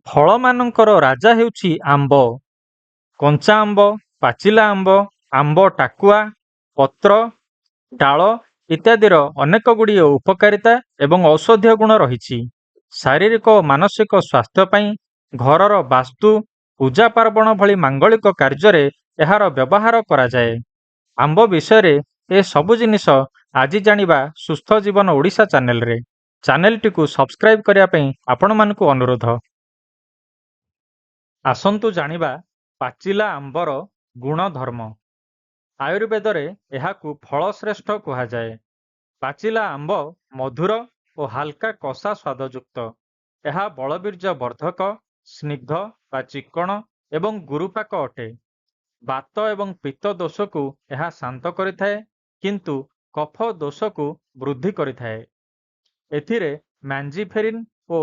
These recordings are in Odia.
ଫଳମାନଙ୍କର ରାଜା ହେଉଛି ଆମ୍ବ। କଞ୍ଚା ଆମ୍ବ, ପାଚିଲା ଆମ୍ବ, ଆମ୍ବ ଟାକୁଆ, ପତ୍ର, ଡାଳ ଇତ୍ୟାଦିର ଅନେକ ଗୁଡ଼ିଏ ଉପକାରିତା ଏବଂ ଔଷଧୀୟ ଗୁଣ ରହିଛି। ଶାରୀରିକ ଓ ମାନସିକ ସ୍ୱାସ୍ଥ୍ୟ ପାଇଁ, ଘରର ବାସ୍ତୁ, ପୂଜା ପାର୍ବଣ ଭଳି ମାଙ୍ଗଳିକ କାର୍ଯ୍ୟରେ ଏହାର ବ୍ୟବହାର କରାଯାଏ। ଆମ୍ବ ବିଷୟରେ ଏ ସବୁ ଜିନିଷ ଆଜି ଜାଣିବା ସୁସ୍ଥ ଜୀବନ ଓଡ଼ିଶା ଚ୍ୟାନେଲରେ। ଚ୍ୟାନେଲଟିକୁ ସବସ୍କ୍ରାଇବ କରିବା ପାଇଁ ଆପଣମାନଙ୍କୁ ଅନୁରୋଧ। ଆସନ୍ତୁ ଜାଣିବା ପାଚିଲା ଆମ୍ବର ଗୁଣଧର୍ମ। ଆୟୁର୍ବେଦରେ ଏହାକୁ ଫଳଶ୍ରେଷ୍ଠ କୁହାଯାଏ। ପାଚିଲା ଆମ୍ବ ମଧୁର ଓ ହାଲକା କଷା ସ୍ୱାଦଯୁକ୍ତ। ଏହା ବଳବୀର୍ଯ୍ୟ ବର୍ଦ୍ଧକ, ସ୍ନିଗ୍ଧ ବା ଚିକ୍କଣ ଏବଂ ଗୁରୁପାକ ଅଟେ। ବାତ ଏବଂ ପିତ୍ତ ଦୋଷକୁ ଏହା ଶାନ୍ତ କରିଥାଏ, କିନ୍ତୁ କଫ ଦୋଷକୁ ବୃଦ୍ଧି କରିଥାଏ। ଏଥିରେ ମ୍ୟାଞ୍ଜିଫେରିନ୍ ଓ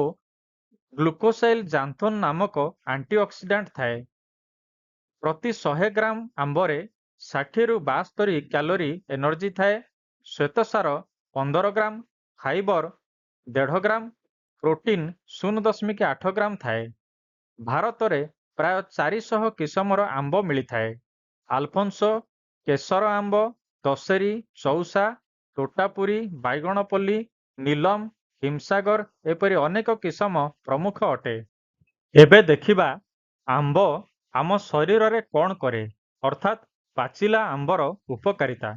ଗ୍ଲୁକୋସାଇଲ୍ ଜାନ୍ଥୋନ୍ ନାମକ ଆଣ୍ଟିଅକ୍ସିଡାଣ୍ଟ ଥାଏ। ପ୍ରତି 100 ଗ୍ରାମ ଆମ୍ବରେ 60 ରୁ 72 କ୍ୟାଲୋରି ଏନର୍ଜି ଥାଏ। ଶ୍ୱେତସାର 15 ଗ୍ରାମ, ଫାଇବର 1.5 ଗ୍ରାମ, ପ୍ରୋଟିନ୍ 0.8 ଗ୍ରାମ ଥାଏ। ଭାରତରେ ପ୍ରାୟ 400 କିସମର ଆମ୍ବ ମିଳିଥାଏ। ଆଲଫୋନ୍ସୋ, କେଶର ଆମ୍ବ, ଦଶେରୀ, ଚୌସା, ତୋଟାପୁରୀ, ବାଇଗଣପଲ୍ଲୀ, ନୀଲମ, ହିମସାଗର ଏପରି ଅନେକ କିସମ ପ୍ରମୁଖ ଅଟେ। ଏବେ ଦେଖିବା ଆମ୍ବ ଆମ ଶରୀରରେ କ'ଣ କରେ, ଅର୍ଥାତ୍ ପାଚିଲା ଆମ୍ବର ଉପକାରିତା।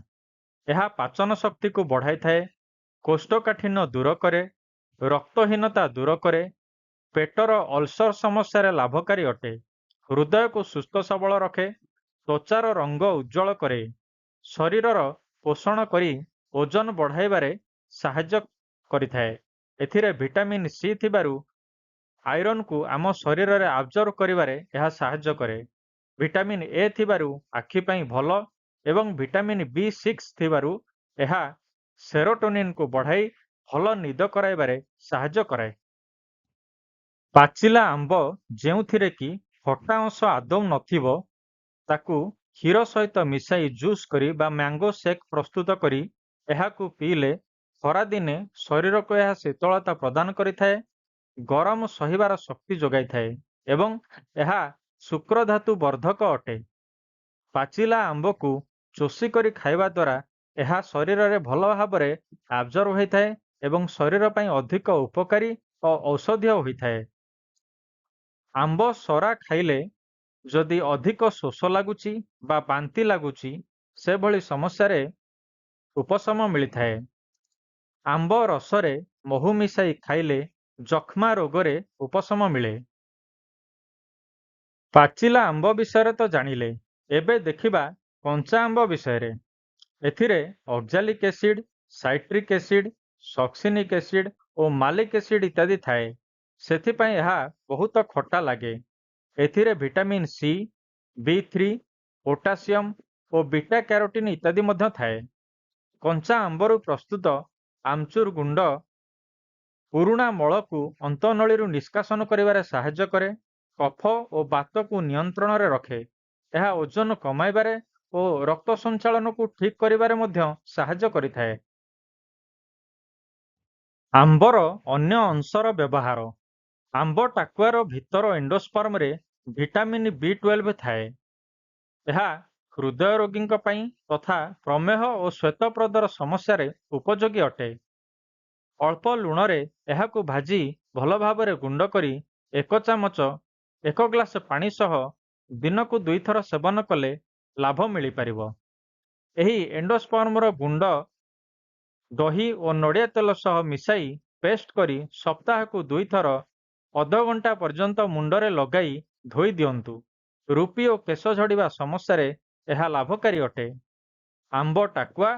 ଏହା ପାଚନ ଶକ୍ତିକୁ ବଢ଼ାଇଥାଏ, କୋଷ୍ଠକାଠିନ୍ୟ ଦୂର କରେ, ରକ୍ତହୀନତା ଦୂର କରେ, ପେଟର ଅଲସର ସମସ୍ୟାରେ ଲାଭକାରୀ ଅଟେ, ହୃଦୟକୁ ସୁସ୍ଥ ସବଳ ରଖେ, ତ୍ୱଚାର ରଙ୍ଗ ଉଜ୍ଜ୍ୱଳ କରେ, ଶରୀରର ପୋଷଣ କରି ଓଜନ ବଢ଼ାଇବାରେ ସାହାଯ୍ୟ କରିଥାଏ। ଏଥିରେ ଭିଟାମିନ୍ ସି ଥିବାରୁ ଆଇରନକୁ ଆମ ଶରୀରରେ ଆବଜର୍ବ କରିବାରେ ଏହା ସାହାଯ୍ୟ କରେ। ଭିଟାମିନ୍ ଏ ଥିବାରୁ ଆଖି ପାଇଁ ଭଲ ଏବଂ ଭିଟାମିନ୍ B6 ଥିବାରୁ ଏହା ସେରୋଟୋନିନକୁ ବଢ଼ାଇ ଭଲ ନିଦ କରାଇବାରେ ସାହାଯ୍ୟ କରାଏ। ପାଚିଲା ଆମ୍ବ ଯେଉଁଥିରେ କି ଖଟା ଅଂଶ ଆଦୌ ନଥିବ, ତାକୁ କ୍ଷୀର ସହିତ ମିଶାଇ ଜୁସ୍ କରି ବା ମ୍ୟାଙ୍ଗୋ ସେକ୍ ପ୍ରସ୍ତୁତ କରି ଏହାକୁ ପିଇଲେ ଖରାଦିନେ ଶରୀରକୁ ଏହା ଶୀତଳତା ପ୍ରଦାନ କରିଥାଏ, ଗରମ ସହିବାର ଶକ୍ତି ଯୋଗାଇଥାଏ ଏବଂ ଏହା ଶୁକ୍ରଧାତୁ ବର୍ଦ୍ଧକ ଅଟେ। ପାଚିଲା ଆମ୍ବକୁ ଚୋଷି କରି ଖାଇବା ଦ୍ୱାରା ଏହା ଶରୀରରେ ଭଲ ଭାବରେ ଆବଜର୍ବ ହୋଇଥାଏ ଏବଂ ଶରୀର ପାଇଁ ଅଧିକ ଉପକାରୀ ଓ ଔଷଧୀୟ ହୋଇଥାଏ। ଆମ୍ବ ସରା ଖାଇଲେ ଯଦି ଅଧିକ ଶୋଷ ଲାଗୁଛି ବା ବାନ୍ତି ଲାଗୁଛି, ସେଭଳି ସମସ୍ୟାରେ ଉପଶମ ମିଳିଥାଏ। ଆମ୍ବ ରସରେ ମହୁ ମିଶାଇ ଖାଇଲେ ଯକ୍ଷ୍ମା ରୋଗରେ ଉପଶମ ମିଳେ। ପାଚିଲା ଆମ୍ବ ବିଷୟରେ ତ ଜାଣିଲେ, ଏବେ ଦେଖିବା କଞ୍ଚା ଆମ୍ବ ବିଷୟରେ। ଏଥିରେ ଅକ୍ଜାଲିକ୍ ଏସିଡ୍, ସାଇଟ୍ରିକ୍ ଏସିଡ୍, ସକ୍ସିନିକ୍ ଏସିଡ୍ ଓ ମାଲିକ୍ ଏସିଡ୍ ଇତ୍ୟାଦି ଥାଏ। ସେଥିପାଇଁ ଏହା ବହୁତ ଖଟା ଲାଗେ। ଏଥିରେ ଭିଟାମିନ୍ ସି, B3, ପୋଟାସିୟମ୍ ଓ ବିଟା କ୍ୟାରୋଟିନ୍ ଇତ୍ୟାଦି ମଧ୍ୟ ଥାଏ। କଞ୍ଚା ଆମ୍ବରୁ ପ୍ରସ୍ତୁତ ଆମ୍ଚୁର ଗୁଣ୍ଡ ପୁରୁଣା ମଳକୁ ଅନ୍ତନଳୀରୁ ନିଷ୍କାସନ କରିବାରେ ସାହାଯ୍ୟ କରେ, କଫ ଓ ବାତକୁ ନିୟନ୍ତ୍ରଣରେ ରଖେ। ଏହା ଓଜନ କମାଇବାରେ ଓ ରକ୍ତ ସଞ୍ଚାଳନକୁ ଠିକ୍ କରିବାରେ ମଧ୍ୟ ସାହାଯ୍ୟ କରିଥାଏ। ଆମ୍ବର ଅନ୍ୟ ଅଂଶର ବ୍ୟବହାର। ଆମ୍ବ ଟାକୁଆର ଭିତର ଏଣ୍ଡୋସ୍ପର୍ମରେ ଭିଟାମିନ୍ B12 ଥାଏ। ଏହା ହୃଦୟ ରୋଗୀଙ୍କ ପାଇଁ ତଥା ପ୍ରମେହ ଓ ଶ୍ୱେତପ୍ରଦର ସମସ୍ୟାରେ ଉପଯୋଗୀ ଅଟେ। ଅଳ୍ପ ଲୁଣରେ ଏହାକୁ ଭାଜି ଭଲ ଭାବରେ ଗୁଣ୍ଡ କରି 1 ଚାମଚ 1 ଗ୍ଲାସ ପାଣି ସହ ଦିନକୁ 2 ଥର ସେବନ କଲେ ଲାଭ ମିଳିପାରିବ। ଏହି ଏଣ୍ଡୋସ୍ପର୍ମର ଗୁଣ୍ଡ ଦହି ଓ ନଡ଼ିଆ ତେଲ ସହ ମିଶାଇ ପେଷ୍ଟ କରି ସପ୍ତାହକୁ 2 ଥର ଅଧଘଣ୍ଟା ପର୍ଯ୍ୟନ୍ତ ମୁଣ୍ଡରେ ଲଗାଇ ଧୋଇ ଦିଅନ୍ତୁ। ରୁପି ଓ କେଶ ଝଡ଼ିବା ସମସ୍ୟାରେ ଏହା ଲାଭକାରୀ ଅଟେ। ଆମ୍ବ ଟାକୁଆ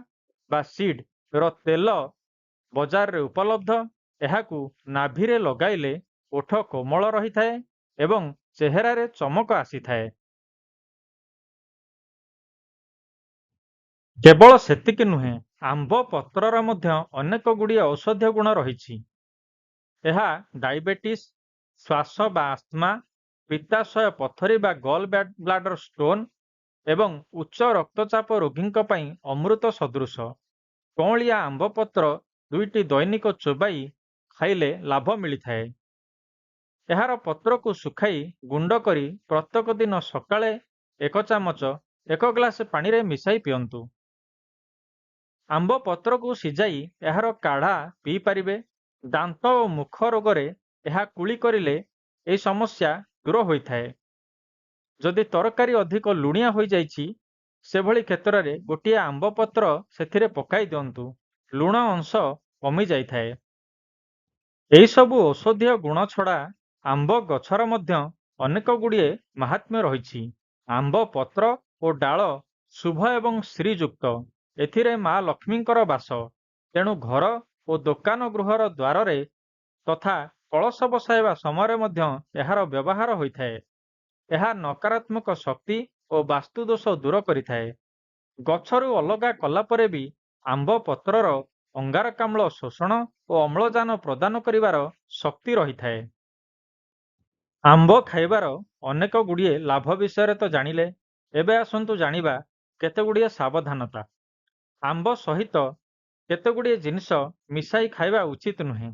ବା ସିଡ୍ ର ତେଲ ବଜାରରେ ଉପଲବ୍ଧ। ଏହାକୁ ନାଭିରେ ଲଗାଇଲେ ଓଠ କୋମଳ ରହିଥାଏ ଏବଂ ଚେହେରାରେ ଚମକ ଆସିଥାଏ। କେବଳ ସେତିକି ନୁହେଁ, ଆମ୍ବ ପତ୍ରର ମଧ୍ୟ ଅନେକ ଗୁଡ଼ିଏ ଔଷଧୀୟ ଗୁଣ ରହିଛି। ଏହା ଡାଇବେଟିସ୍, ଶ୍ୱାସ ବା ଆସ୍ମା, ପିତ୍ତାଶୟ ପଥରୀ ବା ଗଲ୍ ବ୍ଲାଡର ଷ୍ଟୋନ୍ ଏବଂ ଉଚ୍ଚ ରକ୍ତଚାପ ରୋଗୀଙ୍କ ପାଇଁ ଅମୃତ ସଦୃଶ। କଅଁଳିଆ ଆମ୍ବ ପତ୍ର 2ଟି ଦୈନିକ ଚୋବାଇ ଖାଇଲେ ଲାଭ ମିଳିଥାଏ। ଏହାର ପତ୍ରକୁ ଶୁଖାଇ ଗୁଣ୍ଡ କରି ପ୍ରତ୍ୟେକ ଦିନ ସକାଳେ 1 ଚାମଚ 1 ଗ୍ଲାସ ପାଣିରେ ମିଶାଇ ପିଅନ୍ତୁ। ଆମ୍ବ ପତ୍ରକୁ ସିଝାଇ ଏହାର କାଢ଼ା ପିଇପାରିବେ। ଦାନ୍ତ ଓ ମୁଖ ରୋଗରେ ଏହା କୁଳି କରିଲେ ଏହି ସମସ୍ୟା ଦୂର ହୋଇଥାଏ। ଯଦି ତରକାରୀ ଅଧିକ ଲୁଣିଆ ହୋଇଯାଇଛି, ସେଭଳି କ୍ଷେତ୍ରରେ ଗୋଟିଏ ଆମ୍ବ ପତ୍ର ସେଥିରେ ପକାଇ ଦିଅନ୍ତୁ। ଲୁଣ ଅଂଶ କମି ଯାଇଥାଏ। ଏହିସବୁ ଔଷଧୀୟ ଗୁଣ ଛଡ଼ା ଆମ୍ବ ଗଛର ମଧ୍ୟ ଅନେକ ଗୁଡ଼ିଏ ମାହାତ୍ମ୍ୟ ରହିଛି। ଆମ୍ବ ପତ୍ର ଓ ଡାଳ ଶୁଭ ଏବଂ ଶ୍ରୀଯୁକ୍ତ। ଏଥିରେ ମା ଲକ୍ଷ୍ମୀଙ୍କର ବାସ। ତେଣୁ ଘର ଓ ଦୋକାନ ଗୃହର ଦ୍ୱାରରେ ତଥା କଳସ ବସାଇବା ସମୟରେ ମଧ୍ୟ ଏହାର ବ୍ୟବହାର ହୋଇଥାଏ। ଏହା ନକାରାତ୍ମକ ଶକ୍ତି ଓ ବାସ୍ତୁ ଦୋଷ ଦୂର କରିଥାଏ। ଗଛରୁ ଅଲଗା କଲା ପରେ ବି ଆମ୍ବ ପତ୍ରର ଅଙ୍ଗାରକାମ୍ଳ ଶୋଷଣ ଓ ଅମ୍ଳଜାନ ପ୍ରଦାନ କରିବାର ଶକ୍ତି ରହିଥାଏ। ଆମ୍ବ ଖାଇବାର ଅନେକ ଗୁଡ଼ିଏ ଲାଭ ବିଷୟରେ ତ ଜାଣିଲେ, ଏବେ ଆସନ୍ତୁ ଜାଣିବା କେତେଗୁଡ଼ିଏ ସାବଧାନତା। ଆମ୍ବ ସହିତ କେତେଗୁଡ଼ିଏ ଜିନିଷ ମିଶାଇ ଖାଇବା ଉଚିତ ନୁହେଁ।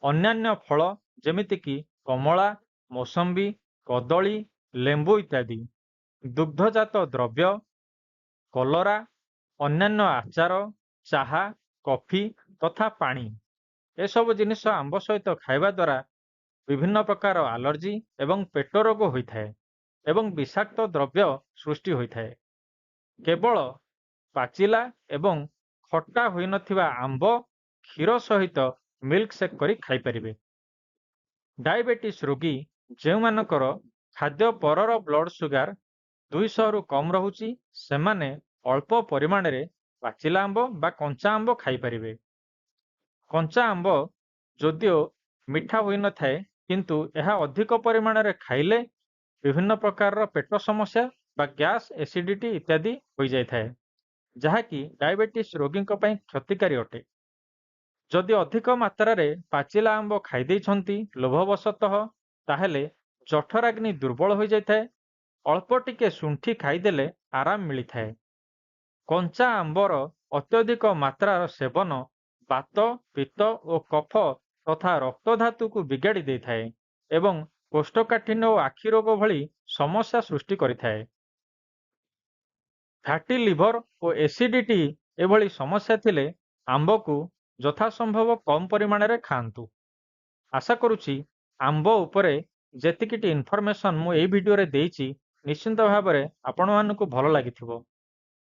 ଅନ୍ୟାନ୍ୟ ଫଳ ଯେମିତିକି କମଳା, ମୌସମ୍ବୀ, କଦଳୀ, ଲେମ୍ବୁ ଇତ୍ୟାଦି, ଦୁଗ୍ଧଜାତ ଦ୍ରବ୍ୟ, କଲରା, ଅନ୍ୟାନ୍ୟ ଆଚାର, ଚାହା, କଫି ତଥା ପାଣି, ଏସବୁ ଜିନିଷ ଆମ୍ବ ସହିତ ଖାଇବା ଦ୍ୱାରା ବିଭିନ୍ନ ପ୍ରକାର ଆଲର୍ଜି ଏବଂ ପେଟ ରୋଗ ହୋଇଥାଏ ଏବଂ ବିଷାକ୍ତ ଦ୍ରବ୍ୟ ସୃଷ୍ଟି ହୋଇଥାଏ। କେବଳ ପାଚିଲା ଏବଂ ଖଟା ହୋଇନଥିବା ଆମ୍ବ କ୍ଷୀର ସହିତ ମିଲ୍କ ସେକ୍ କରି ଖାଇପାରିବେ। ଡାଇବେଟିସ୍ ରୋଗୀ ଯେଉଁମାନଙ୍କର ଖାଦ୍ୟ ପରର ବ୍ଲଡ୍ ସୁଗାର 200ରୁ କମ୍ ରହୁଛି, ସେମାନେ ଅଳ୍ପ ପରିମାଣରେ ପାଚିଲା ଆମ୍ବ ବା କଞ୍ଚା ଆମ୍ବ ଖାଇପାରିବେ। କଞ୍ଚା ଆମ୍ବ ଯଦିଓ ମିଠା ହୋଇନଥାଏ, କିନ୍ତୁ ଏହା ଅଧିକ ପରିମାଣରେ ଖାଇଲେ ବିଭିନ୍ନ ପ୍ରକାରର ପେଟ ସମସ୍ୟା ବା ଗ୍ୟାସ୍, ଏସିଡିଟି ଇତ୍ୟାଦି ହୋଇଯାଇଥାଏ, ଯାହାକି ଡାଇବେଟିସ୍ ରୋଗୀଙ୍କ ପାଇଁ କ୍ଷତିକାରୀ ଅଟେ। ଯଦି ଅଧିକ ମାତ୍ରାରେ ପାଚିଲା ଆମ୍ବ ଖାଇଦେଇଛନ୍ତି ଲୋଭବଶତଃ, ତାହେଲେ ଜଠରାଗ୍ନି ଦୁର୍ବଳ ହୋଇଯାଇଥାଏ। ଅଳ୍ପ ଟିକେ ଶୁଣ୍ଠି ଖାଇଦେଲେ ଆରାମ ମିଳିଥାଏ। କଞ୍ଚା ଆମ୍ବର ଅତ୍ୟଧିକ ମାତ୍ରାର ସେବନ ବାତ, ପିତ୍ତ ଓ କଫ ତଥା ରକ୍ତଧାତୁକୁ ବିଗାଡ଼ି ଦେଇଥାଏ ଏବଂ କୋଷ୍ଠକାଠିନ୍ୟ ଓ ଆଖି ରୋଗ ଭଳି ସମସ୍ୟା ସୃଷ୍ଟି କରିଥାଏ। ଫ୍ୟାଟି ଲିଭର ଓ ଏସିଡିଟି ଏଭଳି ସମସ୍ୟା ଥିଲେ ଆମ୍ବକୁ ଯଥାସମ୍ଭବ କମ୍ ପରିମାଣରେ ଖାଆନ୍ତୁ। ଆଶା କରୁଛି ଆମ୍ବ ଉପରେ ଯେତିକିଟି ଇନଫର୍ମେସନ୍ ମୁଁ ଏହି ଭିଡ଼ିଓରେ ଦେଇଛି, ନିଶ୍ଚିନ୍ତ ଭାବରେ ଆପଣମାନଙ୍କୁ ଭଲ ଲାଗିଥିବ।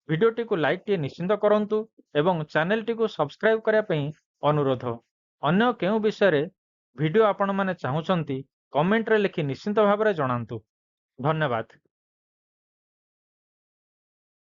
ଭିଡ଼ିଓଟିକୁ ଲାଇକ୍ଟିଏ ନିଶ୍ଚିନ୍ତ କରନ୍ତୁ ଏବଂ ଚ୍ୟାନେଲଟିକୁ ସବସ୍କ୍ରାଇବ୍ କରିବା ପାଇଁ ଅନୁରୋଧ। ଅନ୍ୟ କେଉଁ ବିଷୟରେ ଭିଡ଼ିଓ ଆପଣମାନେ ଚାହୁଁଛନ୍ତି, କମେଣ୍ଟରେ ଲେଖି ନିଶ୍ଚିନ୍ତ ଭାବରେ ଜଣାନ୍ତୁ। ଧନ୍ୟବାଦ।